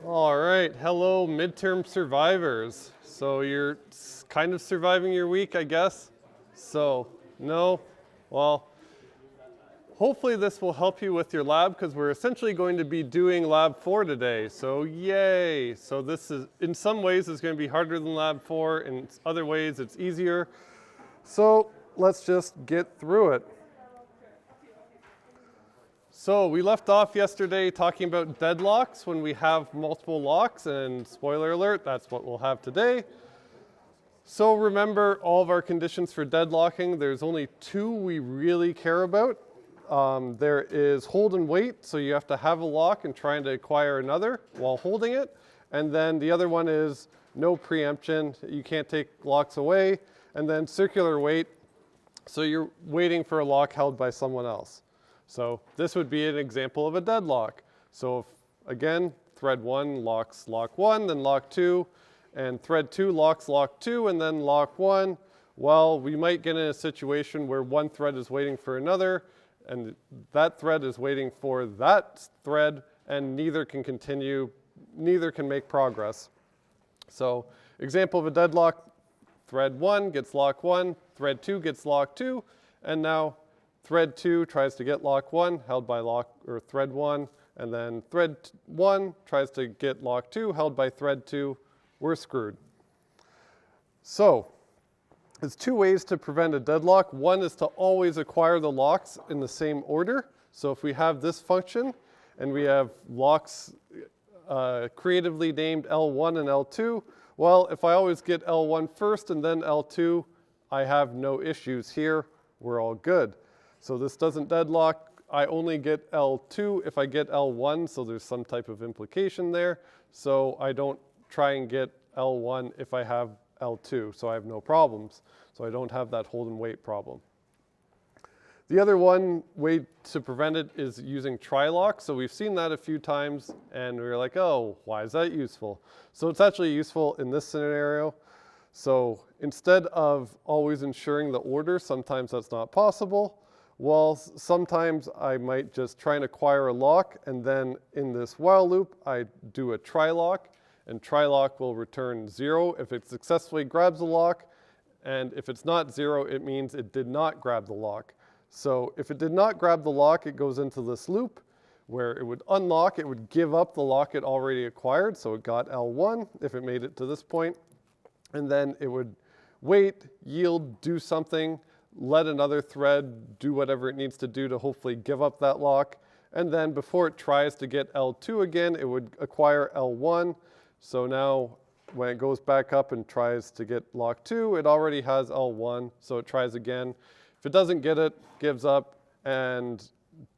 All right, hello midterm survivors. So you're kind of surviving your week, I guess? So, no? Well, hopefully this will help you with your lab because we're essentially going to be doing lab 4 today. So yay! So this is, in some ways, is going to be harder than lab 4. In other ways, it's easier. So let's just get through it. So we left off yesterday talking about deadlocks when we have multiple locks, and spoiler alert, that's what we'll have today. So remember all of our conditions for deadlocking. There's only two we really care about. There is hold and wait, so you have to have a lock and trying to acquire another while holding it. And then the other one is no preemption. You can't take locks away. And then circular wait, so you're waiting for a lock held by someone else. So this would be an example of a deadlock. So if, again, thread 1 locks lock 1, then lock 2, and thread 2 locks lock 2, and then lock 1. Well, we might get in a situation where one thread is waiting for another, and that thread is waiting for that thread, and neither can continue, neither can make progress. So example of a deadlock, thread 1 gets lock 1, thread 2 gets lock 2, and now thread 2 tries to get lock 1 held by thread 1, and then thread 1 tries to get lock 2 held by thread 2. We're screwed. So there's two ways to prevent a deadlock. One is to always acquire the locks in the same order. So if we have this function and we have locks creatively named L1 and L2, well, if I always get L1 first and then L2, I have no issues here. We're all good. So this doesn't deadlock. I only get L2 if I get L1, so there's some type of implication there. So I don't try and get L1 if I have L2, so I have no problems. So I don't have that hold and wait problem. The other one way to prevent it is using tri-lock. So we've seen that a few times, and we're like, oh, why is that useful? So it's actually useful in this scenario. So instead of always ensuring the order, sometimes that's not possible. Well, sometimes I might just try and acquire a lock, and then in this while loop, I do a tri-lock, and tri-lock will return 0 if it successfully grabs the lock, and if it's not 0, it means it did not grab the lock. So if it did not grab the lock, it goes into this loop where it would unlock, it would give up the lock it already acquired, so it got L1 if it made it to this point, and then it would wait, yield, do something, let another thread do whatever it needs to do to hopefully give up that lock. And then before it tries to get L2 again, it would acquire L1. So now when it goes back up and tries to get lock 2, it already has L1, so it tries again. If it doesn't get it, gives up and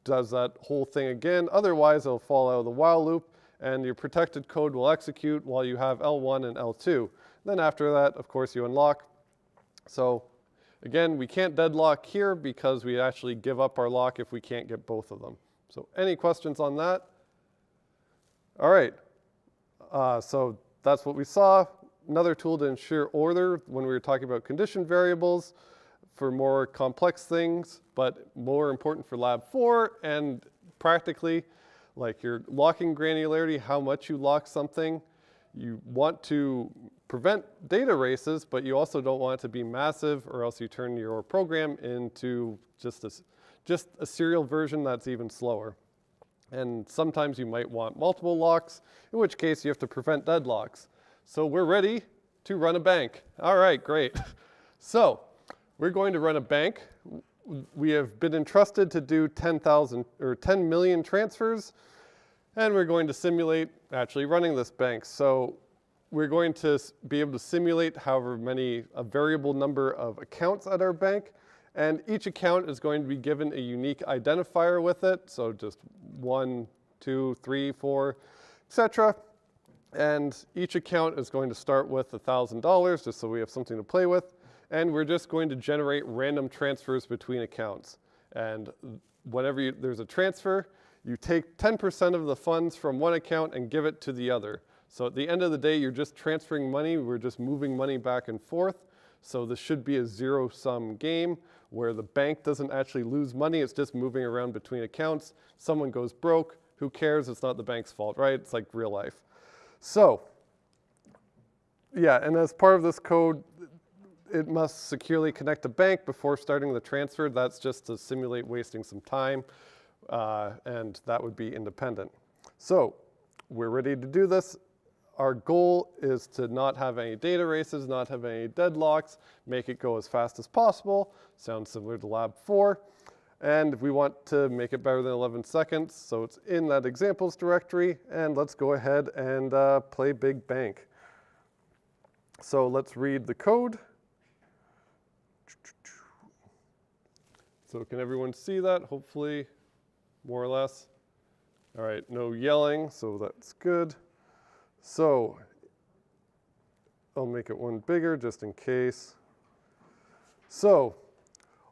does that whole thing again. Otherwise, it'll fall out of the while loop, and your protected code will execute while you have L1 and L2. Then after that, of course, you unlock. So again, we can't deadlock here because we actually give up our lock if we can't get both of them. So any questions on that? All right, so that's what we saw. Another tool to ensure order when we were talking about condition variables for more complex things, but more important for lab 4 and practically, like your locking granularity, how much you lock something. You want to prevent data races, but you also don't want it to be massive, or else you turn your program into just a serial version that's even slower. And sometimes you might want multiple locks, in which case you have to prevent deadlocks. So we're ready to run a bank. All right, great. So we're going to run a bank. We have been entrusted to do 10,000 or 10 million transfers, and we're going to simulate actually running this bank. So we're going to be able to simulate however many, a variable number of accounts at our bank. And each account is going to be given a unique identifier with it. So just 1, 2, 3, 4, etc. And each account is going to start with $1,000, just so we have something to play with. And we're just going to generate random transfers between accounts. And whenever there's a transfer, you take 10% of the funds from one account and give it to the other. So at the end of the day, you're just transferring money. We're just moving money back and forth. So this should be a zero-sum game where the bank doesn't actually lose money. It's just moving around between accounts. Someone goes broke. Who cares? It's not the bank's fault, right? It's like real life. So, yeah, and as part of this code, it must securely connect a bank before starting the transfer. That's just to simulate wasting some time, and that would be independent. So, we're ready to do this. Our goal is to not have any data races, not have any deadlocks, make it go as fast as possible. Sounds similar to Lab 4. And we want to make it better than 11 seconds, so it's in that examples directory. And let's go ahead and play Big Bank. So let's read the code. So can everyone see that? Hopefully, more or less. All right, no yelling, so that's good. So I'll make it one bigger just in case. So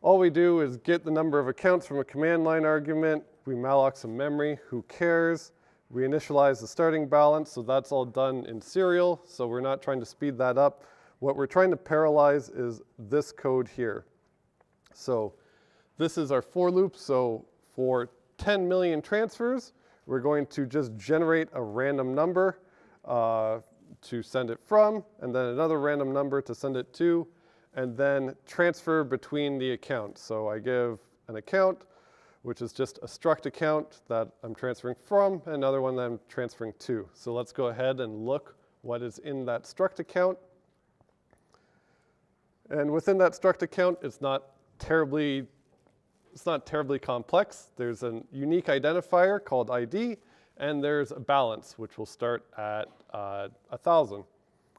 all we do is get the number of accounts from a command line argument. We malloc some memory. Who cares? We initialize the starting balance, so that's all done in serial. So we're not trying to speed that up. What we're trying to parallelize is this code here. So this is our for loop. So for 10 million transfers, we're going to just generate a random number to send it from, and then another random number to send it to, and then transfer between the accounts. So I give an account, which is just a struct account that I'm transferring from, and another one that I'm transferring to. So let's go ahead and look what is in that struct account. And within that struct account, it's not terribly complex. There's a unique identifier called ID, and there's a balance, which will start at 1,000,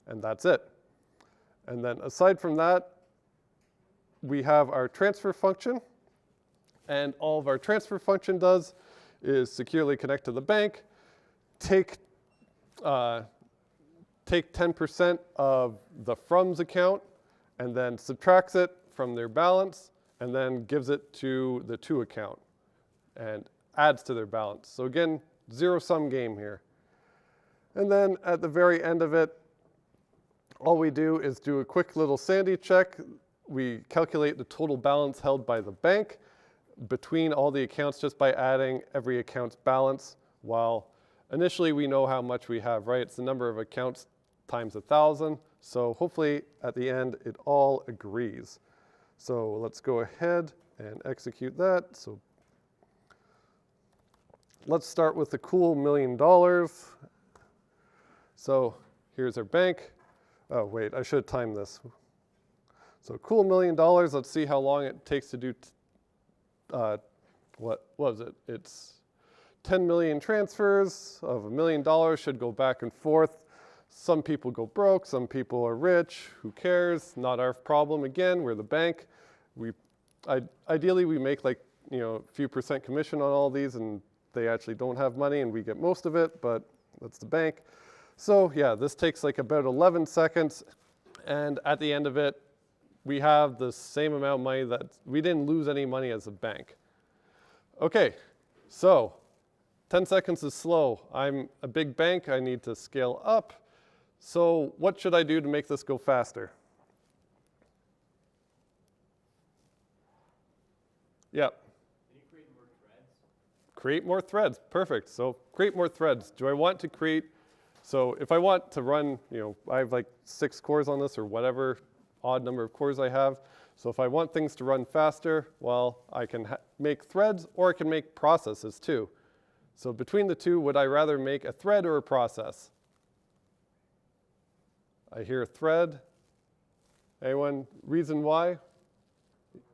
and that's it. And then aside from that, we have our transfer function, and all of our transfer function does is securely connect to the bank, take 10% of the from's account, and then subtracts it from their balance, and then gives it to the to account, and adds to their balance. So again, zero-sum game here. And then at the very end of it, all we do is do a quick little sanity check. We calculate the total balance held by the bank between all the accounts just by adding every account's balance, while initially we know how much we have, right? It's the number of accounts times 1,000. So hopefully at the end it all agrees. So let's go ahead and execute that. So let's start with the cool $1 million. So here's our bank. Oh, wait, I should have timed this. So cool $1 million. Let's see how long it takes to do, what was it? It's 10 million transfers of $1 million, should go back and forth. Some people go broke, some people are rich. Who cares? Not our problem. Again, we're the bank. Ideally, we make like, a few percent commission on all these, and they actually don't have money, and we get most of it, but that's the bank. So yeah, this takes like about 11 seconds, and at the end of it, we have the same amount of money that we didn't lose any money as a bank. Okay, so 10 seconds is slow. I'm a big bank, I need to scale up. So what should I do to make this go faster? Yeah. Can you create more threads? Create more threads, perfect. So create more threads. Do I want to create, so if I want to run, I have like 6 cores on this or whatever odd number of cores I have. So if I want things to run faster, well, I can make threads or I can make processes too. So between the two, would I rather make a thread or a process? I hear a thread. Anyone? Reason why? Because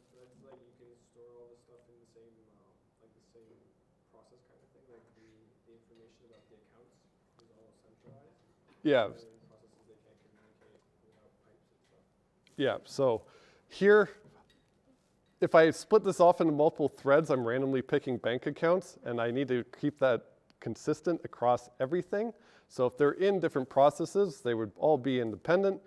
threads, like, you can store all the stuff in the same, like the same process kind of thing. Like the information about the accounts is all centralized. Yeah. Processes, they can't communicate without pipes and stuff. Yeah. So here, if I split this off into multiple threads, I'm randomly picking bank accounts, and I need to keep that consistent across everything. So if they're in different processes, they would all be independent,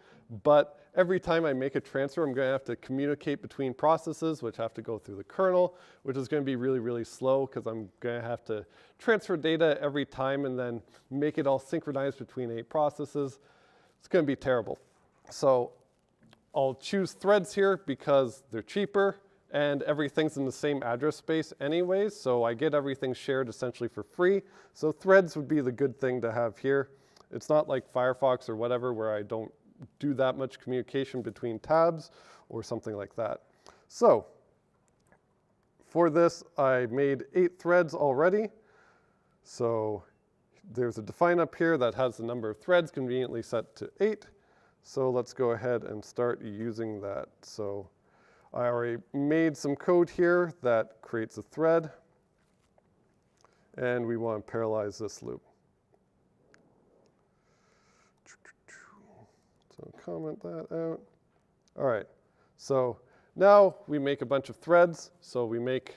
but every time I make a transfer, I'm going to have to communicate between processes, which have to go through the kernel, which is going to be really, really slow because I'm going to have to transfer data every time and then make it all synchronized between 8 processes. It's going to be terrible. So I'll choose threads here because they're cheaper. and everything's in the same address space anyways, so I get everything shared essentially for free. So threads would be the good thing to have here. It's not like Firefox or whatever where I don't do that much communication between tabs or something like that. So for this, I made 8 threads already. So there's a define up here that has the number of threads conveniently set to 8. So let's go ahead and start using that. So I already made some code here that creates a thread. And we want to parallelize this loop. So comment that out. All right, so now we make a bunch of threads. So we make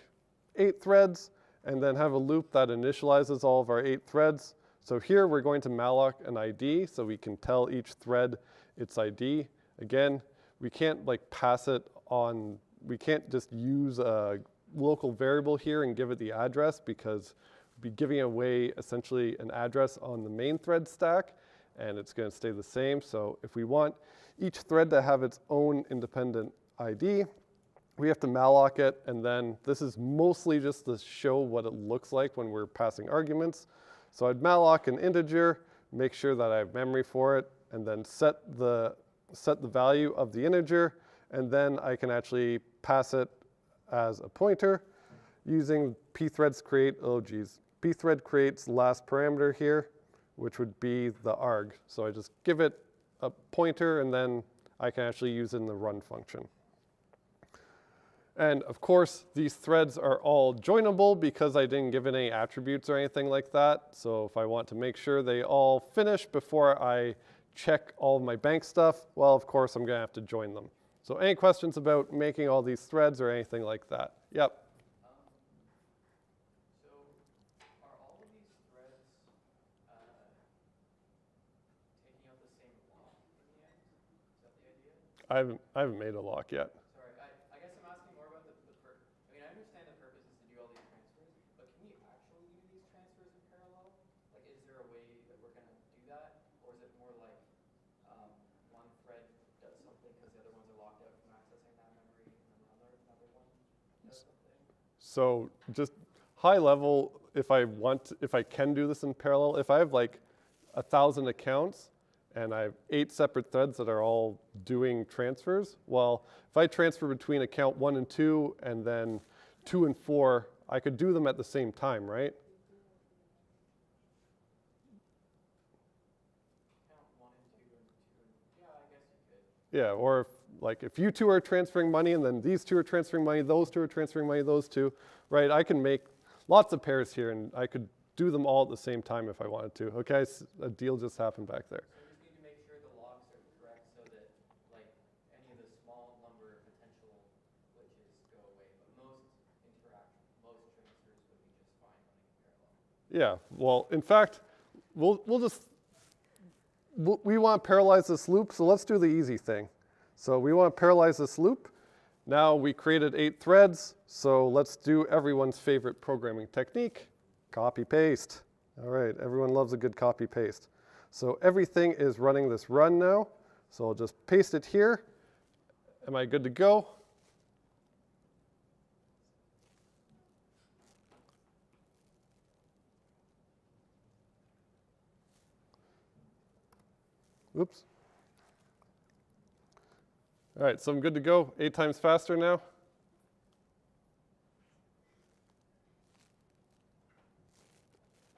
8 threads and then have a loop that initializes all of our 8 threads. So here we're going to malloc an ID so we can tell each thread its ID. Again, we can't like pass it on, we can't just use a local variable here and give it the address because we'd be giving away essentially an address on the main thread stack, and it's going to stay the same. So if we want each thread to have its own independent ID, we have to malloc it, and then this is mostly just to show what it looks like when we're passing arguments. So I'd malloc an integer, make sure that I have memory for it, and then set the value of the integer, and then I can actually pass it as a pointer using pthreads create, oh geez, pthread creates last parameter here, which would be the arg. So I just give it a pointer, and then I can actually use it in the run function. And of course, these threads are all joinable because I didn't give it any attributes or anything like that. So if I want to make sure they all finish before I check all of my bank stuff, well, of course, I'm going to have to join them. So any questions about making all these threads or anything like that? Yep. So are all of these threads taking out the same lock in the end? Is that the idea? I haven't made a lock yet. Sorry, I guess I'm asking more about I mean, I understand the purpose is to do all these transfers, but can we actually do these transfers in parallel? Like, is there a way that we're going to do that? Or is it more like one thread does something because the other ones are locked out from accessing that memory, and then another one does something? So just high level, if I can do this in parallel, if I have like 1,000 accounts and I have 8 separate threads that are all doing transfers, well, if I transfer between account 1 and 2 and then 2 and 4, I could do them at the same time, right? Count 1 and 2 and 2 and, yeah, I guess you could. Yeah, or if you 2 are transferring money and then these 2 are transferring money, those 2 are transferring money, those 2, right? I can make lots of pairs here, and I could do them all at the same time if I wanted to. Okay, a deal just happened back there. So we just need to make sure the locks are correct so that like any of the small number of potential glitches go away. But most transfers would be just fine running in parallel. Yeah, well, in fact, we want to parallelize this loop, so let's do the easy thing. So we want to parallelize this loop. Now we created 8 threads, so let's do everyone's favorite programming technique, copy paste. All right, everyone loves a good copy paste. So everything is running this run now, so I'll just paste it here. Am I good to go? Oops. All right, so I'm good to go. 8 times faster now.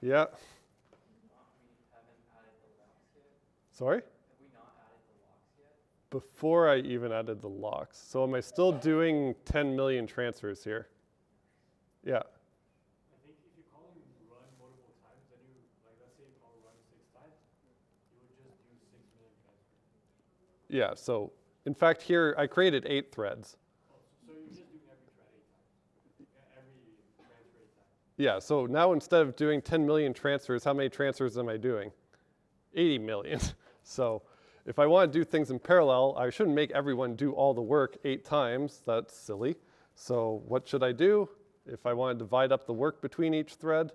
Yeah. We haven't added the locks yet. Sorry? Have we not added the locks yet? Before I even added the locks. So am I still doing 10 million transfers here? Yeah. I think if you call him run multiple times, then you, like let's say you call run 6 times, you would just do 6 million transfers. Yeah, so in fact here I created 8 threads. Oh, so you're just doing every thread 8 times? Yeah, every transfer 8 times? Yeah, so now instead of doing 10 million transfers, how many transfers am I doing? 80 million. So if I want to do things in parallel, I shouldn't make everyone do all the work 8 times. That's silly. So what should I do if I want to divide up the work between each thread?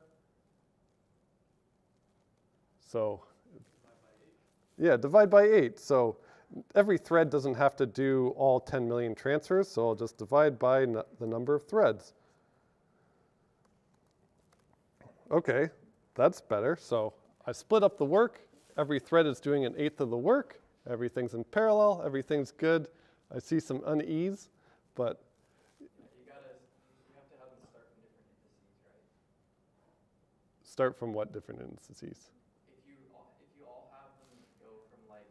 So yeah, divide by 8. So every thread doesn't have to do all 10 million transfers, so I'll just divide by the number of threads. Okay, that's better. So I split up the work. Every thread is doing 1/8 of the work. Everything's in parallel. Everything's good. I see some unease, but You have to have them start from different indices, right? start from what different indices? If you all have them go from like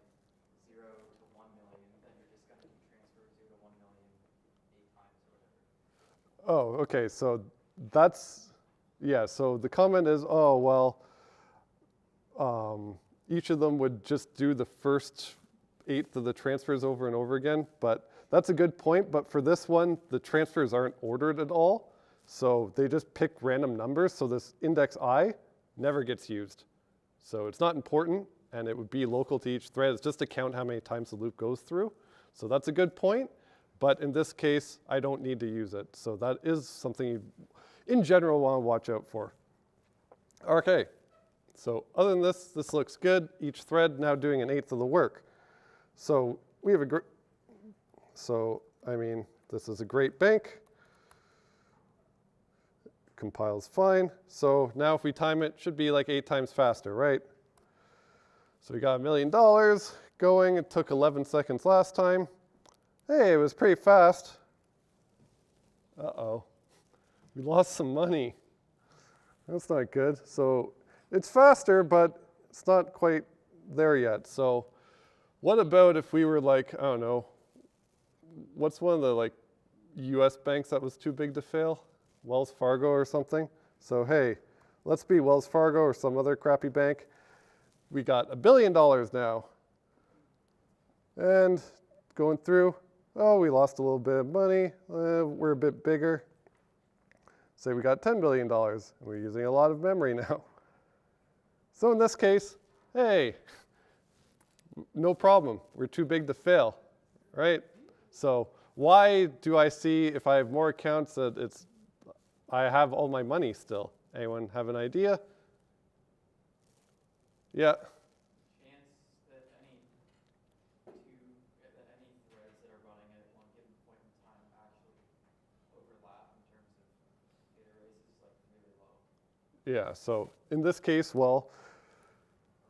0 to 1 million, then you're just going to transfer 0 to 1 million 8 times or whatever. Oh, okay. So that's, yeah. So the comment is, oh, well, each of them would just do the first 1/8 of the transfers over and over again. But that's a good point. But for this one, the transfers aren't ordered at all. So they just pick random numbers. So this index I never gets used. So it's not important, and it would be local to each thread. It's just to count how many times the loop goes through. So that's a good point. But in this case, I don't need to use it. So that is something you, in general, want to watch out for. Okay. So other than this, this looks good. Each thread now doing 1/8 of the work. So we have this is a great bank. Compiles fine. So now if we time it, should be like 8 times faster, right? So we got $1 million going. It took 11 seconds last time. Hey, it was pretty fast. Uh-oh. We lost some money. That's not good. So it's faster, but it's not quite there yet. So what about if we were like, I don't know, what's one of the like US banks that was too big to fail? Wells Fargo or something. So hey, let's be Wells Fargo or some other crappy bank. We got $1 billion now. And going through, oh, we lost a little bit of money. We're a bit bigger. Say we got $10 billion. And we're using a lot of memory now. So in this case, hey, no problem. We're too big to fail, right? So why do I see if I have more accounts that I have all my money still? Anyone have an idea? Yeah. Chance that any threads that are running at one given point in time actually overlap in terms of data race is like really low. Yeah, so in this case, well,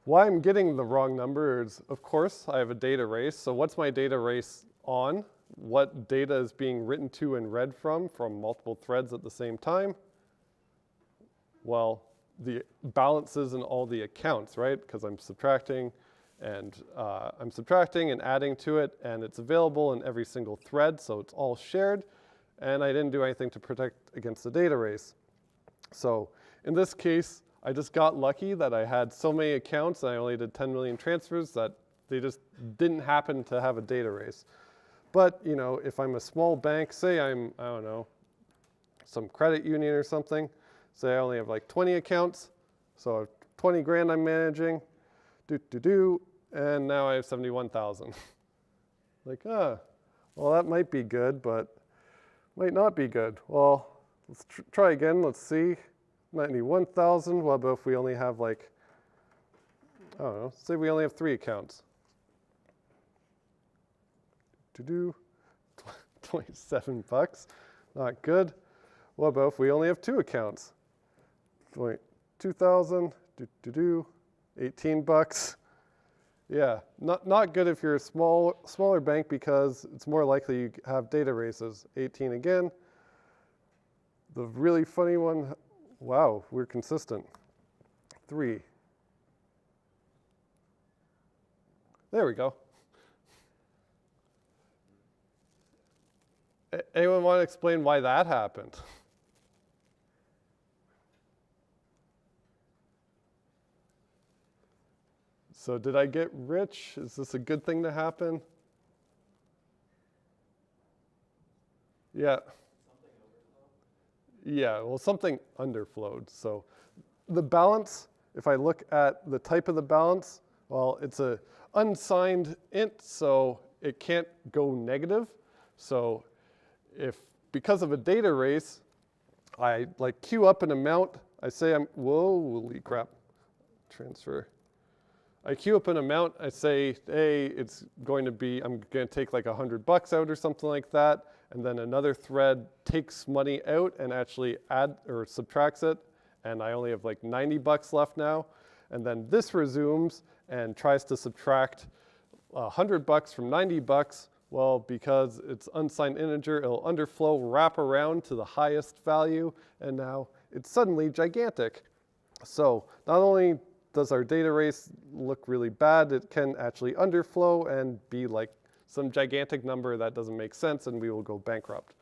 why I'm getting the wrong number is, of course, I have a data race. So what's my data race on? What data is being written to and read from multiple threads at the same time? Well, the balances in all the accounts, right? Because I'm subtracting and adding to it, and it's available in every single thread, so it's all shared. And I didn't do anything to protect against the data race. So in this case, I just got lucky that I had so many accounts and I only did 10 million transfers that they just didn't happen to have a data race. But, you know, if I'm a small bank, say I don't know, some credit union or something, say I only have like 20 accounts, so I have 20 grand I'm managing, and now I have 71,000. Like, well, that might be good, but might not be good. Well, let's try again, let's see. 91,000, what about if we only have like, I don't know, say we only have 3 accounts. 27 bucks, not good. What about if we only have 2 accounts? 2,000, 18 bucks. Yeah, not good if you're a smaller bank because it's more likely you have data races. 18 again. The really funny one, wow, we're consistent. 3. There we go. Anyone want to explain why that happened? So did I get rich? Is this a good thing to happen? Yeah. Yeah, well, something underflowed. So the balance, if I look at the type of the balance, well, it's a unsigned int, so it can't go negative. So if, because of a data race, I like queue up an amount, I say holy crap, transfer. I queue up an amount. I say, hey, it's going to be, I'm going to take like $100 out or something like that. And then another thread takes money out and actually add or subtracts it. And I only have like $90 left now. And then this resumes and tries to subtract $100 from $90. Well, because it's unsigned integer, it'll underflow, wrap around to the highest value, and now it's suddenly gigantic. So not only does our data race look really bad, it can actually underflow and be like some gigantic number that doesn't make sense, and we will go bankrupt.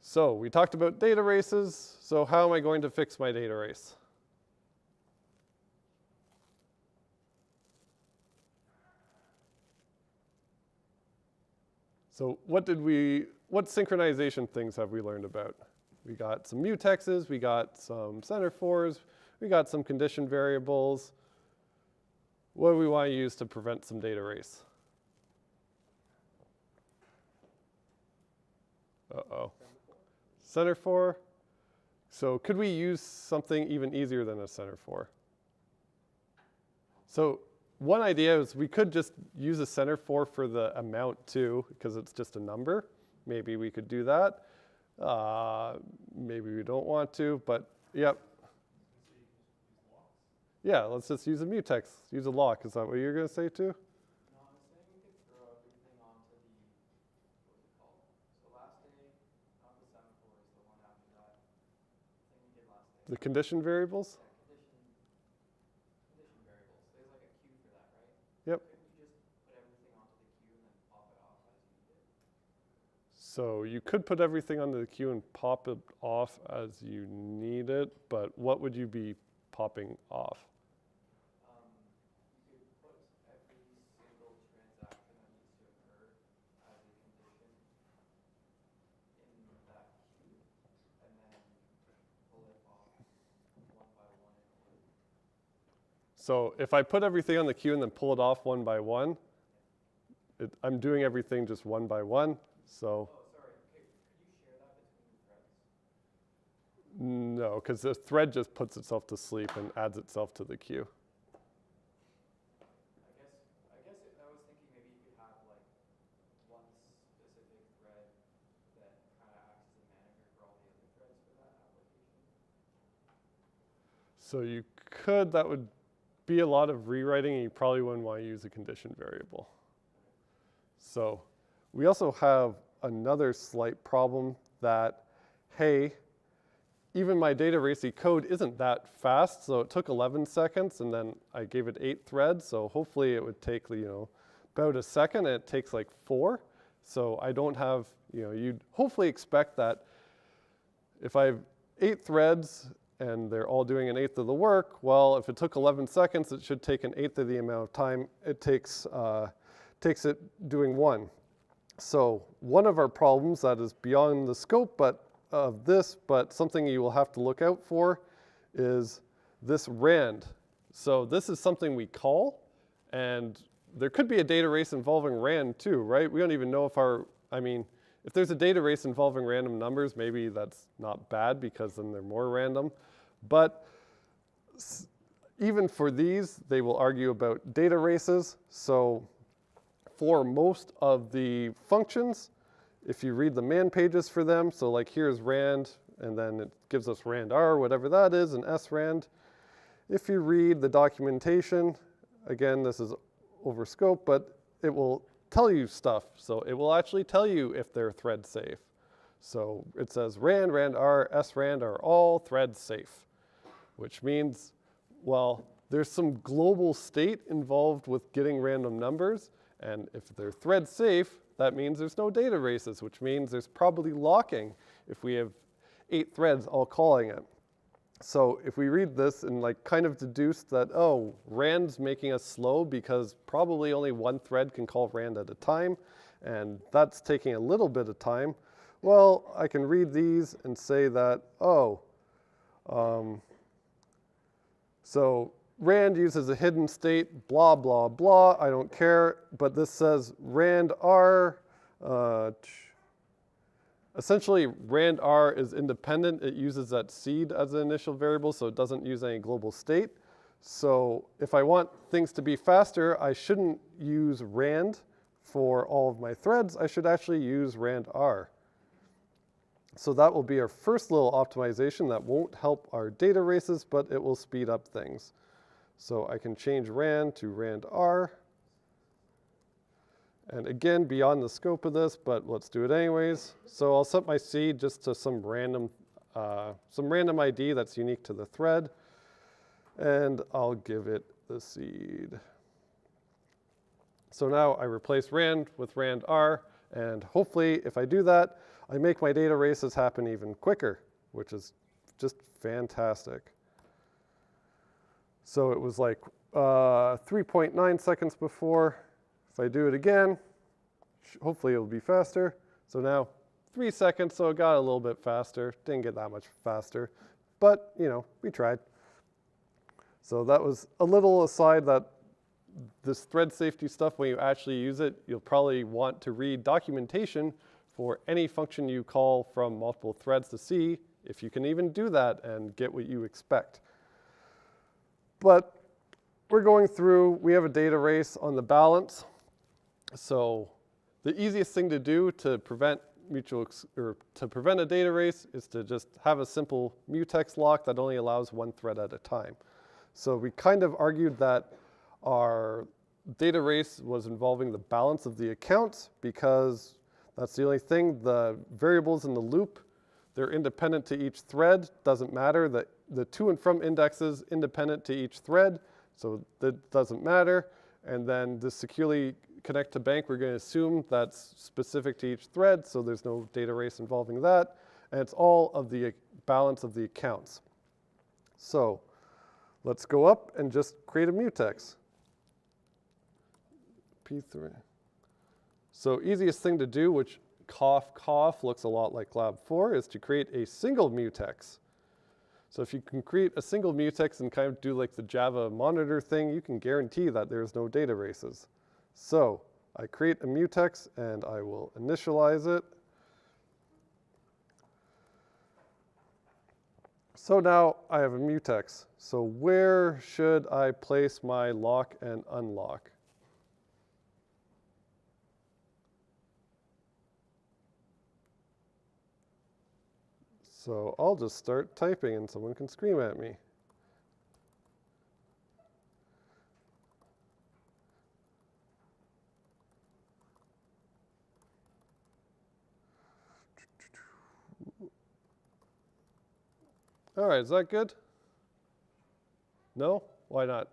So we talked about data races. So how am I going to fix my data race? So what synchronization things have we learned about? We got some mutexes, we got some center-fors, we got some condition variables. What do we want to use to prevent some data race? Uh-oh. Center-for. So could we use something even easier than a center-for? So one idea is we could just use a center-for for the amount too, because it's just a number. Maybe we could do that. Maybe we don't want to, but yep. Yeah, let's just use a mutex, use a lock. Is that what you're going to say too? No, I'm saying we could throw everything onto the, what's it called? So last day, not the semaphore, is the one after that thing we did last day. The condition variables? Yeah, condition variables. There's like a queue for that, right? Yep. Couldn't you just put everything onto the queue and then pop it off as you need it? So you could put everything onto the queue and pop it off as you need it, but what would you be popping off? You could put every single transaction that needs to occur as a condition in that queue, and then pull it off one by one in order. So if I put everything on the queue and then pull it off one by one, I'm doing everything just one by one. So Oh, sorry. Okay, could you share that between the threads? no, because the thread just puts itself to sleep and adds itself to the queue. I guess I was thinking maybe you could have like one specific thread that kind of acts as a manager for all the other threads for that application. So you could, that would be a lot of rewriting, and you probably wouldn't want to use a condition variable. So we also have another slight problem that, hey, even my data racy code isn't that fast, so it took 11 seconds, and then I gave it 8 threads, so hopefully it would take, about a second, and it takes like 4. So I don't have, you'd hopefully expect that if I have 8 threads and they're all doing 1/8 of the work, well, if it took 11 seconds, it should take 1/8 of the amount of time it takes it doing one. So one of our problems that is beyond the scope of this, but something you will have to look out for, is this rand. So this is something we call, and there could be a data race involving rand too, right? We don't even know if there's a data race involving random numbers, maybe that's not bad because then they're more random. But even for these, they will argue about data races. So for most of the functions, if you read the man pages for them, so like here's rand, and then it gives us rand r, whatever that is, and srand. If you read the documentation, again, this is over scope, but it will tell you stuff. So it will actually tell you if they're thread safe. So it says rand, rand r, srand are all thread safe, which means, well, there's some global state involved with getting random numbers, and if they're thread safe, that means there's no data races, which means there's probably locking if we have 8 threads all calling it. So if we read this and kind of deduce that, oh, rand's making us slow because probably only one thread can call rand at a time, and that's taking a little bit of time, well, I can read these and say that, so rand uses a hidden state, blah, blah, blah, I don't care, but this says rand r, essentially rand r is independent. It uses that seed as an initial variable, so it doesn't use any global state. So if I want things to be faster, I shouldn't use rand for all of my threads. I should actually use rand r. So that will be our first little optimization that won't help our data races, but it will speed up things. So I can change rand to rand r. And again, beyond the scope of this, but let's do it anyways. So I'll set my seed just to some random ID that's unique to the thread. And I'll give it the seed. So now I replace rand with rand r. And hopefully, if I do that, I make my data races happen even quicker, which is just fantastic. So it was like 3.9 seconds before. If I do it again, hopefully it'll be faster. So now 3 seconds, so it got a little bit faster. Didn't get that much faster, but you know, we tried. So that was a little aside that this thread safety stuff, when you actually use it, you'll probably want to read documentation for any function you call from multiple threads to see if you can even do that and get what you expect. But we're going through, we have a data race on the balance. So the easiest thing to do to prevent a data race is to just have a simple mutex lock that only allows one thread at a time. So we kind of argued that our data race was involving the balance of the accounts because that's the only thing. The variables in the loop, they're independent to each thread. Doesn't matter that the to and from indexes independent to each thread, so that doesn't matter. And then the securely connect to bank, we're going to assume that's specific to each thread, so there's no data race involving that. And it's all of the balance of the accounts. So let's go up and just create a mutex. P3. So easiest thing to do, which cough, cough, looks a lot like lab 4, is to create a single mutex. So if you can create a single mutex and kind of do like the Java monitor thing, you can guarantee that there's no data races. So I create a mutex and I will initialize it. So now I have a mutex. So where should I place my lock and unlock? So I'll just start typing and someone can scream at me. All right, is that good? No? Why not?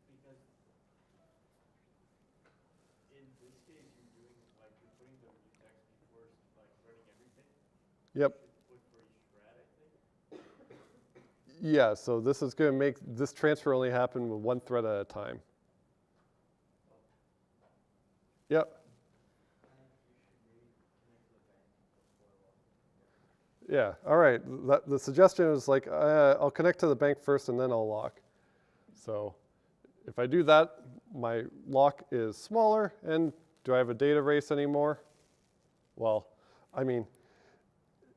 Because in this case, you're doing like you're putting the mutex before like running everything. Yep. Put for each thread, I think. Yeah, so this is going to make this transfer only happen with one thread at a time. Yep. Yeah, all right. The suggestion is like, I'll connect to the bank first and then I'll lock. So if I do that, my lock is smaller, and do I have a data race anymore? Well, I mean,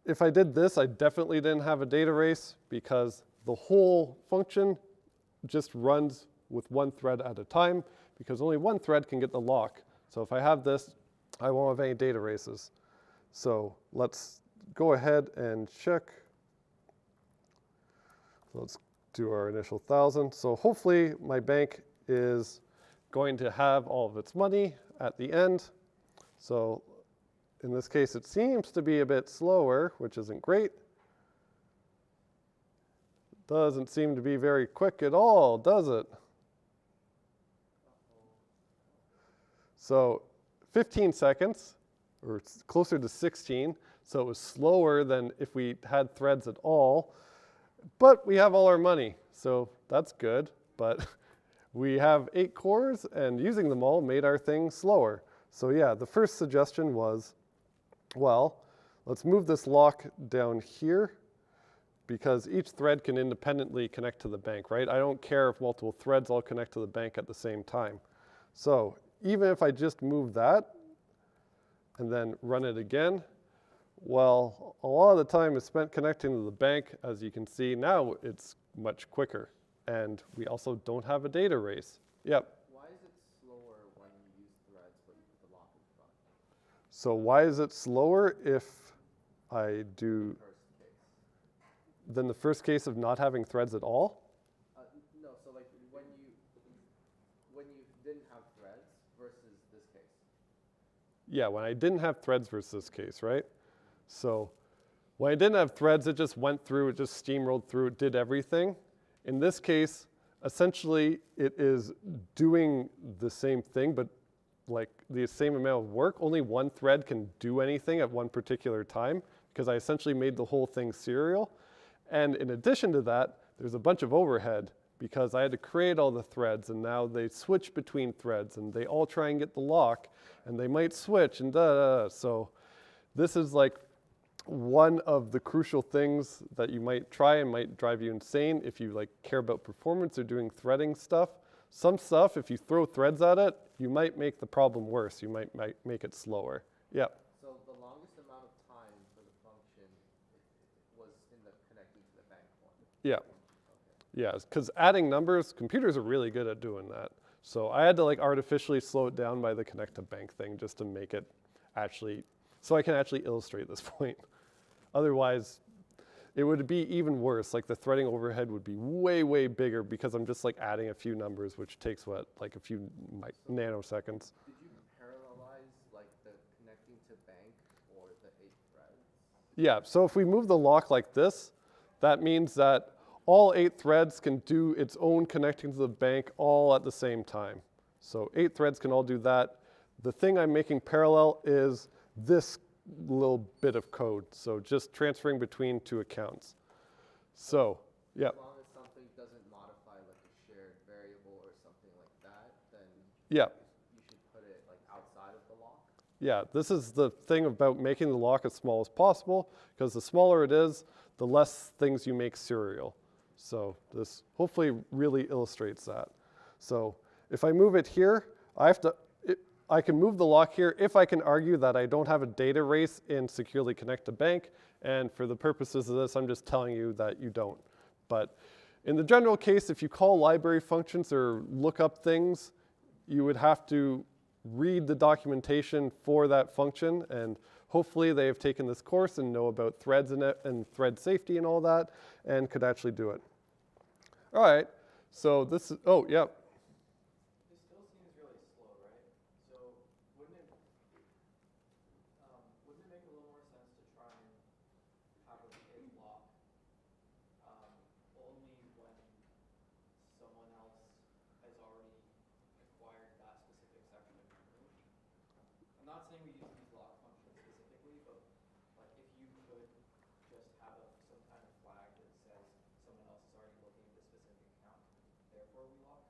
if I did this, I definitely didn't have a data race because the whole function just runs with one thread at a time because only one thread can get the lock. So if I have this, I won't have any data races. So let's go ahead and check. Let's do our initial 1,000. So hopefully my bank is going to have all of its money at the end. So in this case, it seems to be a bit slower, which isn't great. Doesn't seem to be very quick at all, does it? So 15 seconds, or it's closer to 16. So it was slower than if we had threads at all. But we have all our money, so that's good. But we have 8 cores, and using them all made our thing slower. So yeah, the first suggestion was, well, let's move this lock down here because each thread can independently connect to the bank, right? I don't care if multiple threads all connect to the bank at the same time. So even if I just move that and then run it again, well, a lot of the time is spent connecting to the bank. As you can see, now it's much quicker. And we also don't have a data race. Yep. Why is it slower when you use threads but you put the lock in front? So why is it slower if I do First case. than the first case of not having threads at all? No, so like when you didn't have threads versus this case. Yeah, when I didn't have threads versus this case, right? So when I didn't have threads, it just went through, it just steamrolled through, it did everything. In this case, essentially, it is doing the same thing, but like the same amount of work. Only one thread can do anything at one particular time because I essentially made the whole thing serial. And in addition to that, there's a bunch of overhead because I had to create all the threads, and now they switch between threads, and they all try and get the lock, and they might switch, and da. So this is like one of the crucial things that you might try and might drive you insane if you like care about performance or doing threading stuff. Some stuff, if you throw threads at it, you might make the problem worse. You might make it slower. Yeah. So the longest amount of time for the function was in the connecting to the bank one. Yeah. Okay. Yeah, because adding numbers, computers are really good at doing that. So I had to like artificially slow it down by the connect to bank thing just to make it actually, so I can actually illustrate this point. Otherwise, it would be even worse. Like the threading overhead would be way, way bigger because I'm just like adding a few numbers, which takes what, like a few nanoseconds. Did you parallelize like the connecting to bank or the 8 threads? Yeah, so if we move the lock like this, that means that all 8 threads can do its own connecting to the bank all at the same time. So 8 threads can all do that. The thing I'm making parallel is this little bit of code. So just transferring between 2 accounts. So, yeah. As long as something doesn't modify like a shared variable or something like that, then Yeah. you should put it like outside of the lock. Yeah, this is the thing about making the lock as small as possible, because the smaller it is, the less things you make serial. So this hopefully really illustrates that. So if I move it here, I can move the lock here if I can argue that I don't have a data race in securely connect to bank. And for the purposes of this, I'm just telling you that you don't. But in the general case, if you call library functions or look up things, you would have to read the documentation for that function. And hopefully they have taken this course and know about threads in it and thread safety and all that and could actually do it. All right, so this is, oh, yeah. This still seems really slow, right? So wouldn't it make a little more sense to try and have a lock only when someone else has already acquired that specific section of memory? I'm not saying we use these lock functions specifically, but like if you could just have some kind of flag that says someone else is already looking at this specific account, therefore we lock,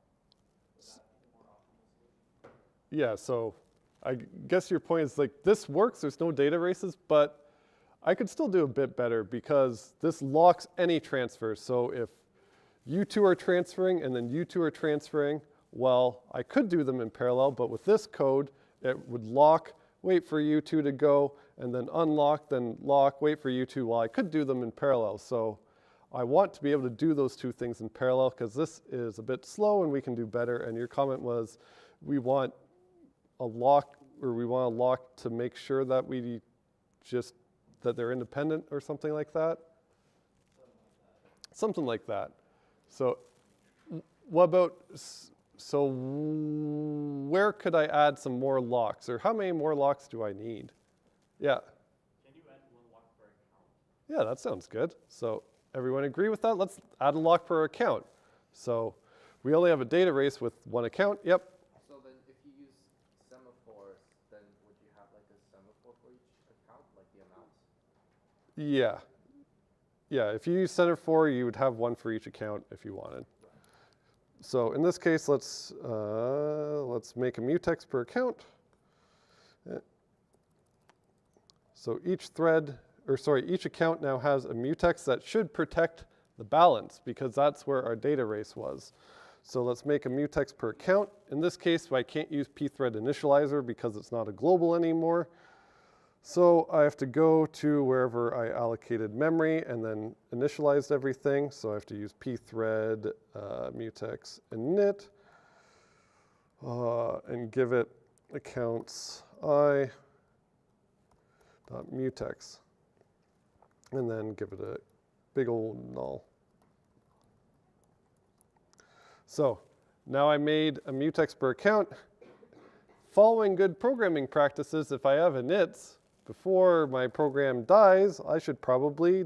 would that be the more optimal solution? Yeah, so I guess your point is like this works, there's no data races, but I could still do a bit better because this locks any transfer. So if you two are transferring and then you two are transferring, well, I could do them in parallel, but with this code, it would lock, wait for you two to go, and then unlock, then lock, wait for you two. Well, I could do them in parallel. So I want to be able to do those two things in parallel because this is a bit slow and we can do better. And your comment was we want a lock, or we want a lock to make sure that we just, that they're independent or something like that? Something like that. So what about, so where could I add some more locks, or how many more locks do I need? Yeah. Can you add 1 lock per account? Yeah, that sounds good. So everyone agree with that? Let's add a lock per account. So we only have a data race with 1 account. Yep. So then if you use semaphores, then would you have like a semaphore for each account, like the amounts? Yeah. Yeah, if you use center for, you would have 1 for each account if you wanted. So in this case, let's make a mutex per account. So each thread, or sorry, each account now has a mutex that should protect the balance because that's where our data race was. So let's make a mutex per account. In this case, I can't use pthread initializer because it's not a global anymore. So I have to go to wherever I allocated memory and then initialized everything. So I have to use pthread, mutex init, and give it accounts I dot mutex, and then give it a big old null. So now I made a mutex per account. Following good programming practices, if I have inits, before my program dies, I should probably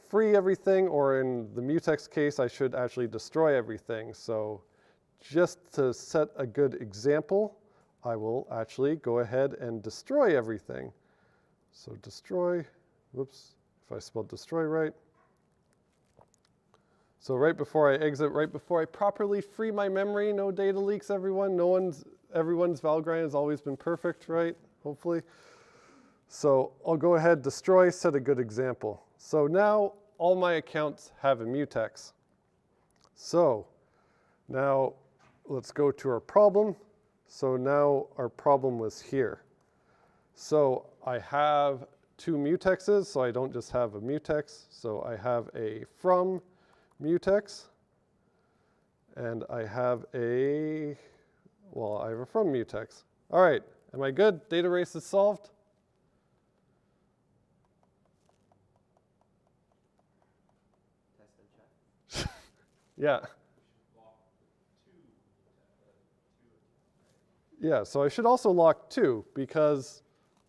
free everything, or in the mutex case, I should actually destroy everything. So just to set a good example, I will actually go ahead and destroy everything. So destroy, whoops, if I spelled destroy right. So right before I exit, right before I properly free my memory, no data leaks, everyone. Everyone's Valgrind has always been perfect, right? Hopefully. So I'll go ahead, destroy, set a good example. So now all my accounts have a mutex. So now let's go to our problem. So now our problem was here. So I have two mutexes, so I don't just have a mutex. So I have a from mutex, and I have a, well, I have a from mutex. All right, am I good? Data race is solved? Test and check. Yeah. Yeah, so I should also lock 2 because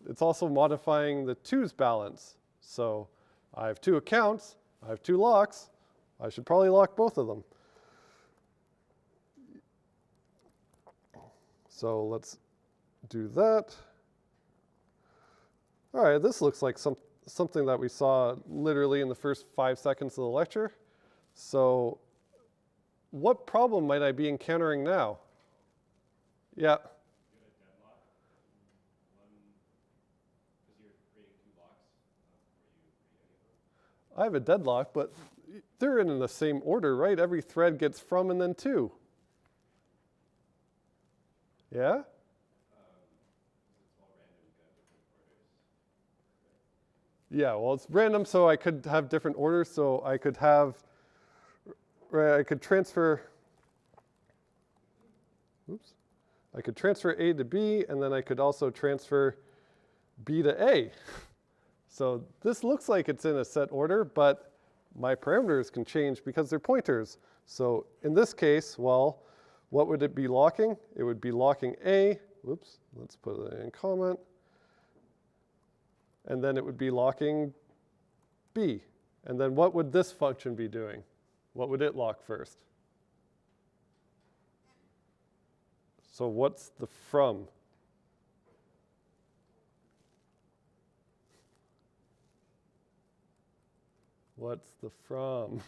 it's also modifying the 2's balance. So I have 2 accounts, I have 2 locks, I should probably lock both of them. So let's do that. All right, this looks like something that we saw literally in the first 5 seconds of the lecture. So what problem might I be encountering now? Yeah. I have a deadlock, but they're in the same order, right? Every thread gets from and then to. Yeah? Yeah, well, it's random, so I could have different orders. So I could have, right, I could transfer, oops. I could transfer A to B, and then I could also transfer B to A. So this looks like it's in a set order, but my parameters can change because they're pointers. So in this case, well, what would it be locking? It would be locking A. Whoops, let's put it in comment. And then it would be locking B. And then what would this function be doing? What would it lock first? So what's the from? What's the from?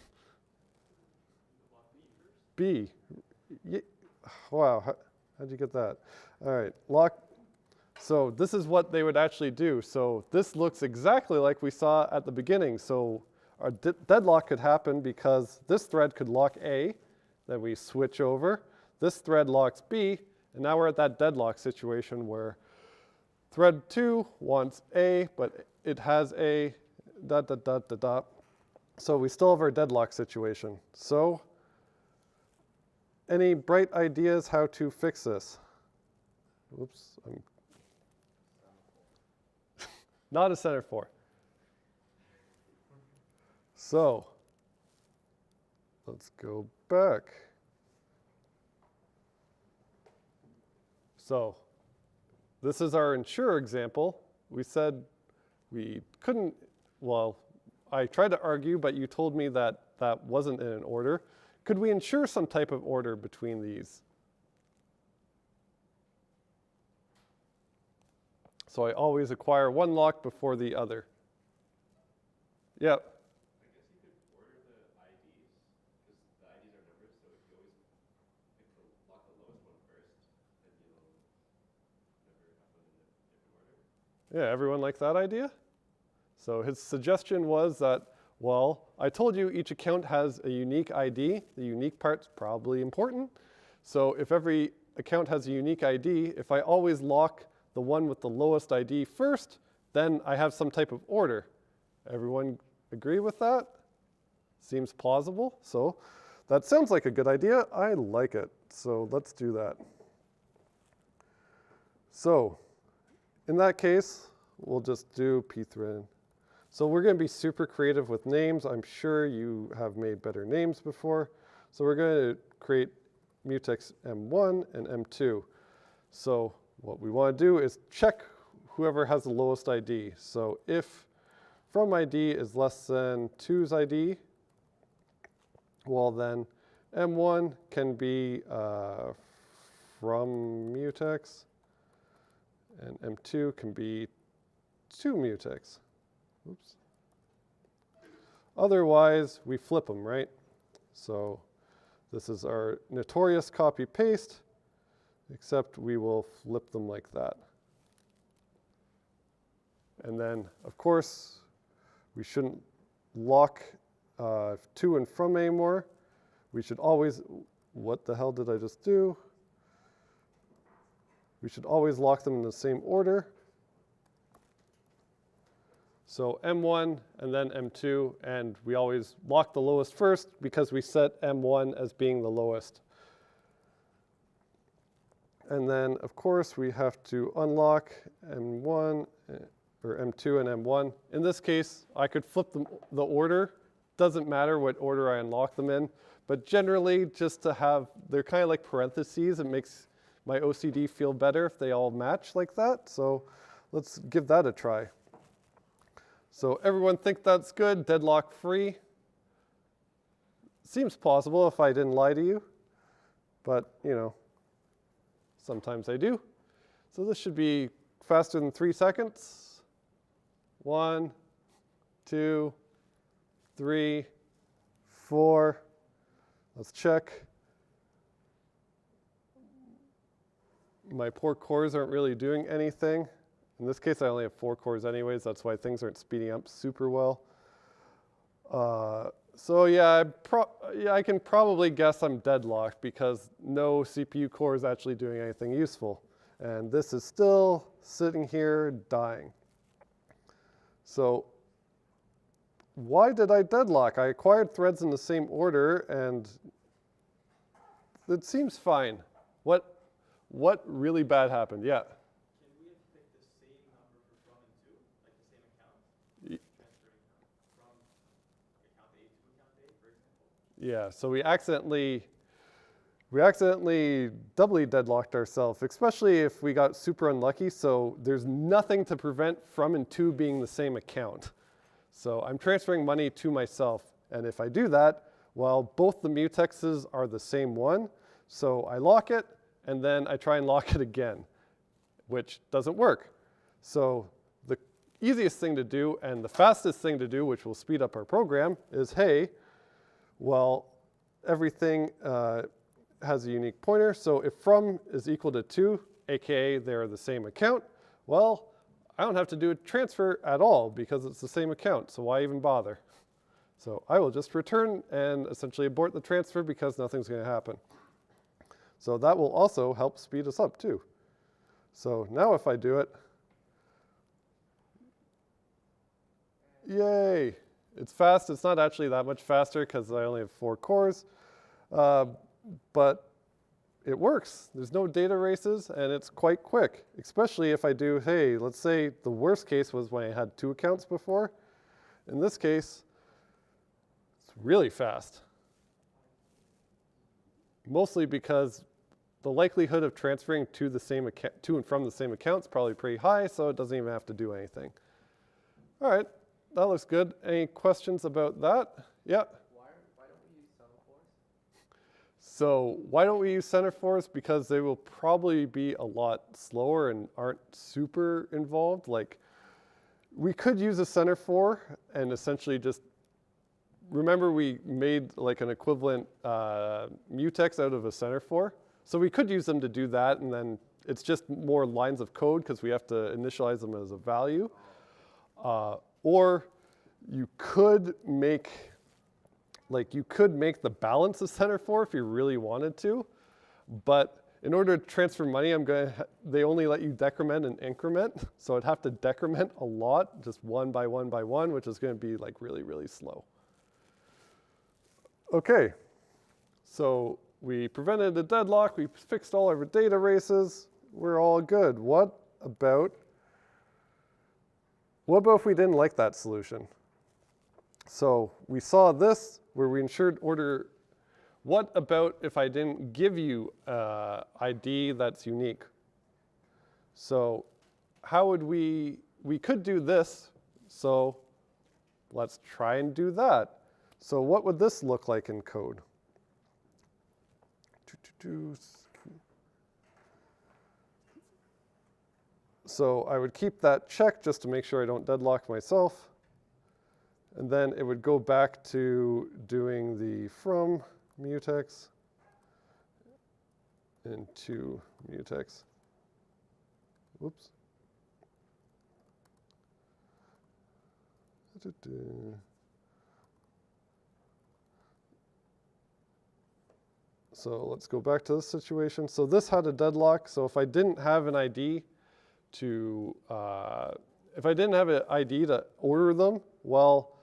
B. Wow, how'd you get that? All right, lock. So this is what they would actually do. So this looks exactly like we saw at the beginning. So our deadlock could happen because this thread could lock A, then we switch over. This thread locks B, and now we're at that deadlock situation where thread 2 wants A, but it has a dot, dot, dot, dot, dot. So we still have our deadlock situation. So any bright ideas how to fix this? Oops, I'm not a center for. So let's go back. So this is our ensure example. We said we couldn't, well, I tried to argue, but you told me that that wasn't in an order. Could we ensure some type of order between these? So I always acquire one lock before the other. Yep. I guess you could order the IDs, because the IDs are numbers, so if you always pick the lock the lowest one first, then you'll never have them in a different order. Yeah, everyone like that idea? So his suggestion was that, well, I told you each account has a unique ID. The unique part's probably important. So if every account has a unique ID, if I always lock the one with the lowest ID first, then I have some type of order. Everyone agree with that? Seems plausible. So that sounds like a good idea. I like it. So let's do that. So in that case, we'll just do pthread. So we're going to be super creative with names. I'm sure you have made better names before. So we're going to create mutex M1 and M2. So what we want to do is check whoever has the lowest ID. So if from ID is less than 2's ID, well then M1 can be from mutex, and M2 can be to mutex. Oops. Otherwise, we flip them, right? So this is our notorious copy-paste, except we will flip them like that. And then, of course, we shouldn't lock to and from anymore. We should always, what the hell did I just do? We should always lock them in the same order. So M1 and then M2, and we always lock the lowest first because we set M1 as being the lowest. And then, of course, we have to unlock M1, or M2 and M1. In this case, I could flip the order. Doesn't matter what order I unlock them in, but generally, just to have, they're kind of like parentheses. It makes my OCD feel better if they all match like that. So let's give that a try. So everyone think that's good, deadlock free? Seems plausible if I didn't lie to you, but you know, sometimes I do. So this should be faster than 3 seconds. 1, 2, 3, 4. Let's check. My poor cores aren't really doing anything. In this case, I only have 4 cores anyways. That's why things aren't speeding up super well. So yeah, I can probably guess I'm deadlocked because no CPU core is actually doing anything useful. And this is still sitting here dying. So why did I deadlock? I acquired threads in the same order, and it seems fine. What really bad happened? Yeah. Can we have picked the same number for from and to, like the same account? Transferring from account A to account A, for example? Yeah, so we accidentally doubly deadlocked ourselves, especially if we got super unlucky. So there's nothing to prevent from and to being the same account. So I'm transferring money to myself. And if I do that, well, both the mutexes are the same one. So I lock it, and then I try and lock it again, which doesn't work. So the easiest thing to do and the fastest thing to do, which will speed up our program, is, hey, well, everything has a unique pointer. So if from is equal to 2, aka they're the same account, well, I don't have to do a transfer at all because it's the same account. So why even bother? So I will just return and essentially abort the transfer because nothing's going to happen. So that will also help speed us up too. So now if I do it, yay, it's fast. It's not actually that much faster because I only have 4 cores, but it works. There's no data races, and it's quite quick, especially if I do, hey, let's say the worst case was when I had 2 accounts before. In this case, it's really fast. Mostly because the likelihood of transferring to the same to and from the same account is probably pretty high, so it doesn't even have to do anything. All right, that looks good. Any questions about that? Yeah. Why don't we use semaphores? So why don't we use semaphores? Because they will probably be a lot slower and aren't super involved. Like, we could use a semaphore and essentially just remember we made like an equivalent mutex out of a semaphore. So we could use them to do that, and then it's just more lines of code because we have to initialize them as a value. Or you could make the balance a semaphore if you really wanted to, but in order to transfer money, they only let you decrement and increment. So I'd have to decrement a lot, just one by one by one, which is going to be like really, really slow. Okay, so we prevented a deadlock. We fixed all of our data races. We're all good. What about if we didn't like that solution? So we saw this where we ensured order. What about if I didn't give you an ID that's unique? So how would we could do this. So let's try and do that. So what would this look like in code? So I would keep that checked just to make sure I don't deadlock myself. And then it would go back to doing the from mutex into mutex. Whoops. So let's go back to this situation. So this had a deadlock. So if I didn't have an ID to order them, well,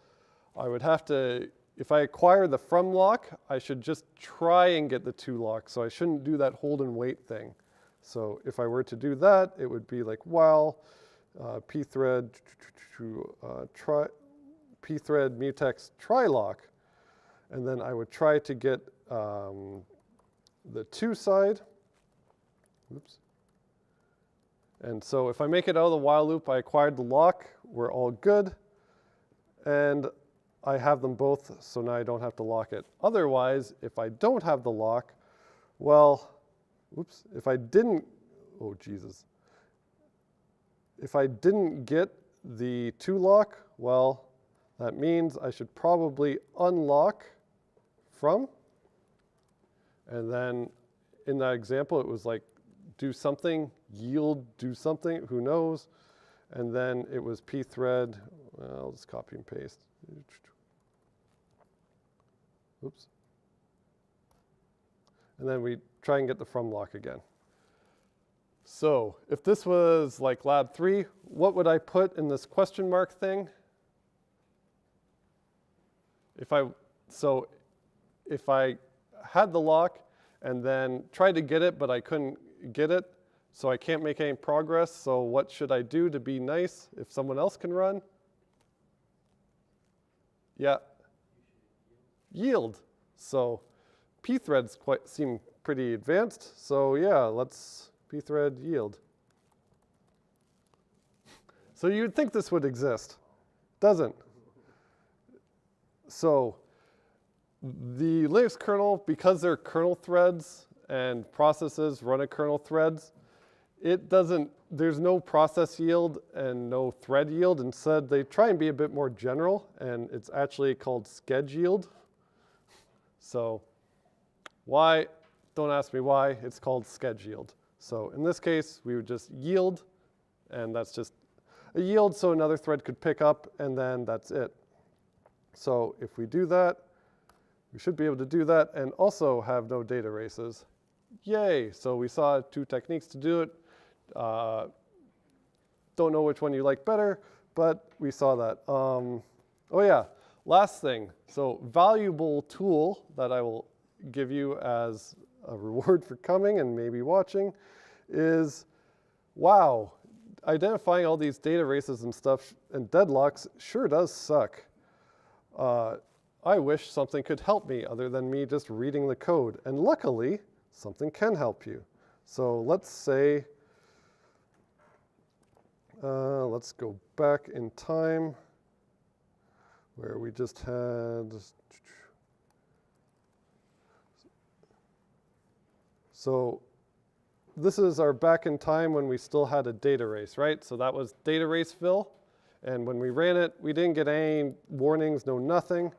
I would have to, if I acquire the from lock, I should just try and get the to lock. So I shouldn't do that hold and wait thing. So if I were to do that, it would be like while pthread pthread mutex try lock, and then I would try to get the to side. Oops. And so if I make it out of the while loop, I acquired the lock. We're all good. And I have them both, so now I don't have to lock it. Otherwise, if I don't have the lock, well, oops, if I didn't, oh Jesus. If I didn't get the to lock, well, that means I should probably unlock from. And then in that example, it was like do something, yield, do something, who knows. And then it was pthread, well, I'll just copy and paste. Oops. And then we try and get the from lock again. So if this was like lab 3, what would I put in this question mark thing? If I had the lock and then tried to get it, but I couldn't get it, so I can't make any progress, so what should I do to be nice if someone else can run? Yeah. Yield. So pthreads seem pretty advanced, so yeah, let's pthread yield. So you'd think this would exist. Doesn't. So the Linux kernel, because they're kernel threads and processes run a kernel threads, there's no process yield and no thread yield. Instead, they try and be a bit more general, and it's actually called sched yield. So why? Don't ask me why. It's called sched yield. So in this case, we would just yield, and that's just a yield so another thread could pick up, and then that's it. So if we do that, we should be able to do that and also have no data races. Yay! So we saw 2 techniques to do it. Don't know which one you like better, but we saw that. Oh yeah, last thing. So valuable tool that I will give you as a reward for coming and maybe watching is, wow, identifying all these data races and stuff and deadlocks sure does suck. I wish something could help me other than me just reading the code. And luckily, something can help you. So let's say, let's go back in time where we just had, so this is our back in time when we still had a data race, right? So that was data race fill. And when we ran it, we didn't get any warnings, no nothing.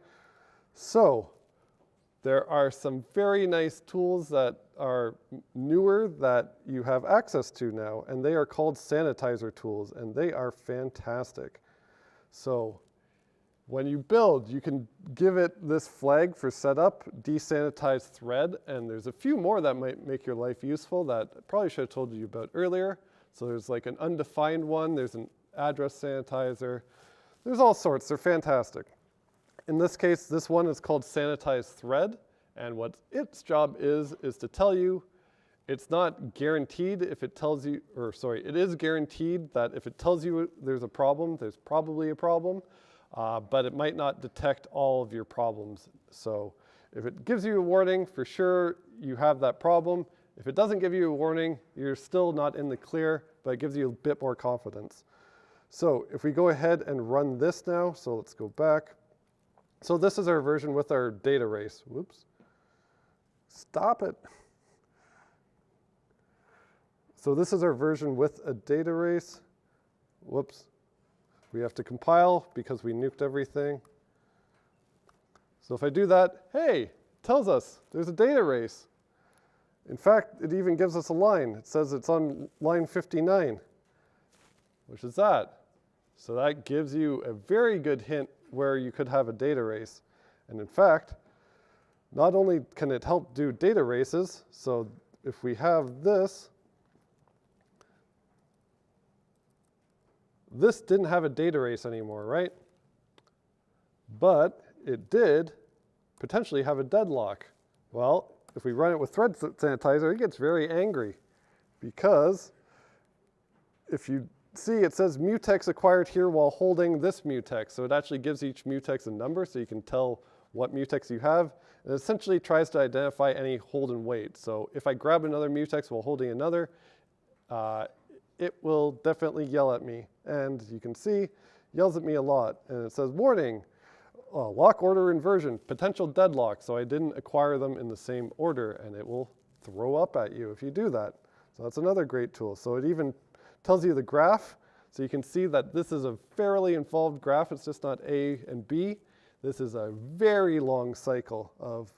So there are some very nice tools that are newer that you have access to now, and they are called sanitizer tools, and they are fantastic. So When you build, you can give it this flag for setup, desanitized thread, and there's a few more that might make your life useful that I probably should have told you about earlier. So there's like an undefined one, there's an address sanitizer, there's all sorts, they're fantastic. In this case, this one is called sanitized thread, and what its job is to tell you it's not guaranteed if it tells you, or sorry, it is guaranteed that if it tells you there's a problem, there's probably a problem. But it might not detect all of your problems. So if it gives you a warning, for sure you have that problem. If it doesn't give you a warning, you're still not in the clear, but it gives you a bit more confidence. So if we go ahead and run this now, so let's go back. So this is our version with our data race. Whoops. Stop it. So this is our version with a data race. Whoops. We have to compile because we nuked everything. So if I do that, hey, it tells us there's a data race. In fact, it even gives us a line. It says it's on line 59, which is that. So that gives you a very good hint where you could have a data race. And in fact, not only can it help do data races, so if we have this, this didn't have a data race anymore, right? But it did potentially have a deadlock. Well, if we run it with thread sanitizer, it gets very angry because if you see, it says mutex acquired here while holding this mutex. So it actually gives each mutex a number so you can tell what mutex you have. It essentially tries to identify any hold and wait. So if I grab another mutex while holding another, it will definitely yell at me. And you can see, yells at me a lot. And it says, warning, lock order inversion, potential deadlock. So I didn't acquire them in the same order, and it will throw up at you if you do that. So that's another great tool. So it even tells you the graph. So you can see that this is a fairly involved graph. It's just not A and B. This is a very long cycle of,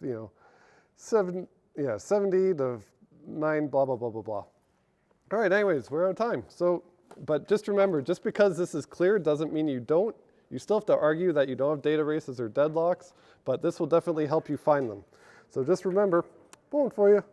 70 to 9, blah, blah, blah, blah, blah. All right, anyways, we're out of time. So, but just remember, just because this is clear doesn't mean you don't. You still have to argue that you don't have data races or deadlocks, but this will definitely help you find them. So just remember, boom for you.